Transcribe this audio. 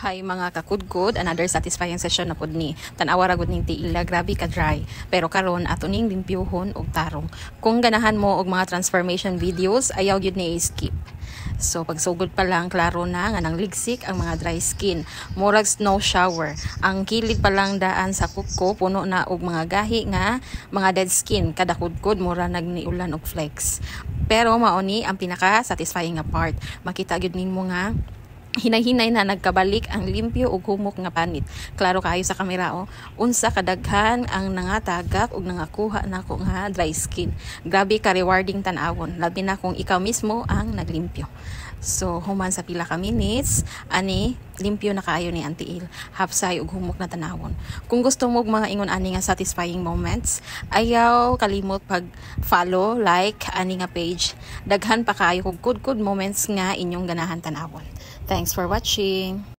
Hi mga kakudkod, another satisfying session na pod ni. Tan-awa ra gud ning tiila, grabe ka dry. Pero karon ato ning limpyuhon og tarong. Kung ganahan mo og mga transformation videos, ayaw gyud ni skip. So pagsugod pa lang klaro na nga nang ligsik ang mga dry skin. Murag snow shower. Ang kilid pa lang daan sa kuko puno na og mga gahi nga mga dead skin. Kada kudkod mura nagniulan og flakes. Pero mao ni ang pinaka satisfying nga part. Makita gyud nimo nga hinay-hinay na nagkabalik ang limpyo ug humok nga panit. Klaro kayo sa kamera unsa kadaghan ang nangatagak ug nangakuha nako nga dry skin. Grabe ka rewarding tan-awon, labi na kung ikaw mismo ang naglimpyo. So human sa pila ka minutes ani limpyo na kaayo ni Auntie Il, hapsay ug humok na tanawon. Kung gusto mo mga ingon ani nga satisfying moments, ayaw kalimot pag follow, like ani nga page. Daghan pa kaayo kog good moments nga inyong ganahan tanawon. Thanks for watching.